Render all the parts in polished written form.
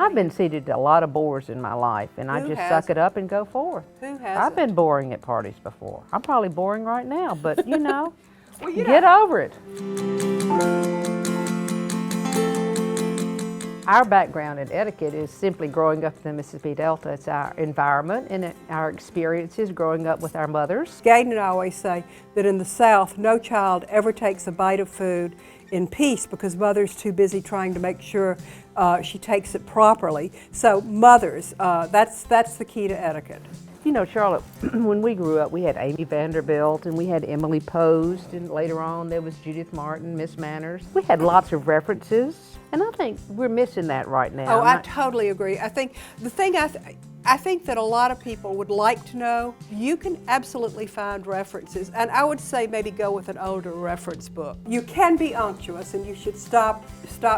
I've been seated at a lot of bores in my life, and I Who just hasn't? suck it up and go forth. Who hasn't? I've been boring at parties before. I'm probably boring right now, but you know, Well, you get know. over it. Our background in etiquette is simply growing up in the Mississippi Delta. It's our environment and our experiences growing up with our mothers. Gaden and I always say that in the South, no child ever takes a bite of food in peace because mother's too busy trying to make sure she takes it properly. So mothers, that's the key to etiquette. You know, Charlotte, when we grew up, we had Amy Vanderbilt and we had Emily Post, and later on there was Judith Martin, Miss Manners. We had lots of references, and I think we're missing that right now. Oh, I totally agree. I think the thing I think that a lot of people would like to know, you can absolutely find references, and I would say maybe go with an older reference book. You can be unctuous, and you should stop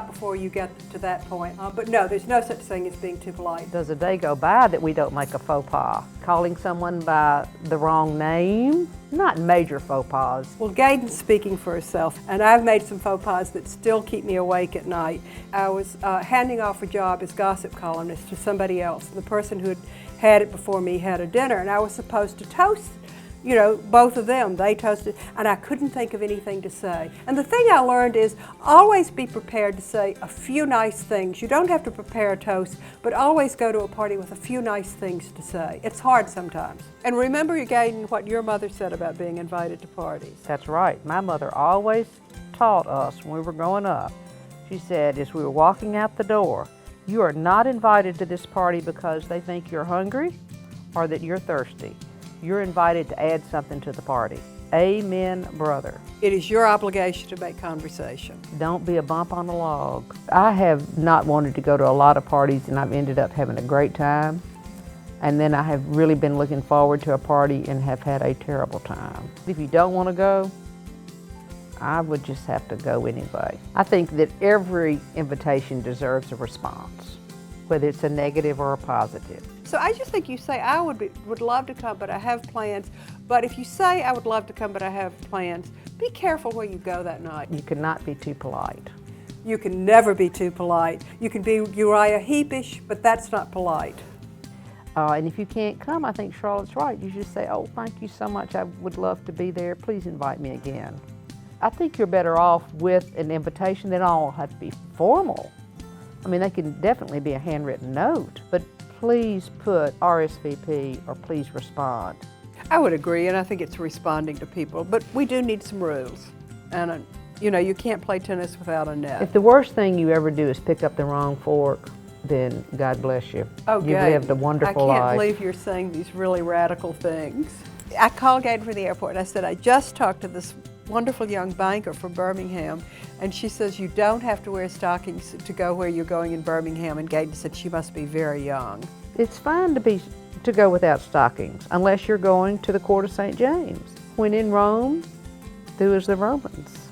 before you get to that point. But no, there's no such thing as being too polite. Does a day go by that we don't make a faux pas? Calling someone by the wrong name? Not major faux pas. Well, Gaden's speaking for herself, and I've made some faux pas that still keep me awake at night. I was handing off a job as gossip columnist to somebody else. The person who had it before me had a dinner, and I was supposed to toast, you know, both of them. They toasted, and I couldn't think of anything to say. And the thing I learned is always be prepared to say a few nice things. You don't have to prepare a toast, but always go to a party with a few nice things to say. It's hard sometimes. And remember, Gaden, what your mother said about being invited to parties. That's right. My mother always taught us when we were growing up. She said, as we were walking out the door, you are not invited to this party because they think you're hungry or that you're thirsty. You're invited to add something to the party. Amen, brother. It is your obligation to make conversation. Don't be a bump on the log. I have not wanted to go to a lot of parties, and I've ended up having a great time. And then I have really been looking forward to a party and have had a terrible time. If you don't want to go, I would just have to go anyway. I think that every invitation deserves a response, whether it's a negative or a positive. So I just think you say, I would love to come, but I have plans. But if you say, I would love to come, but I have plans, be careful where you go that night. You cannot be too polite. You can never be too polite. You can be Uriah Heepish, but that's not polite. And if you can't come, I think Charlotte's right. You just say, oh, thank you so much. I would love to be there. Please invite me again. I think you're better off with an invitation. They don't all have to be formal. I mean, they can definitely be a handwritten note, but please put RSVP or please respond. I would agree, and I think it's responding to people, but we do need some rules. And, you know, you can't play tennis without a net. If the worst thing you ever do is pick up the wrong fork, then God bless you. Oh, You've lived a wonderful life. I can't believe you're saying these really radical things. I called Gaden from the airport, and I said, I just talked to this wonderful young banker from Birmingham, and she says you don't have to wear stockings to go where you're going in Birmingham, and Gaden said she must be very young. It's fine to go without stockings, unless you're going to the court of St. James. When in Rome, do as the Romans.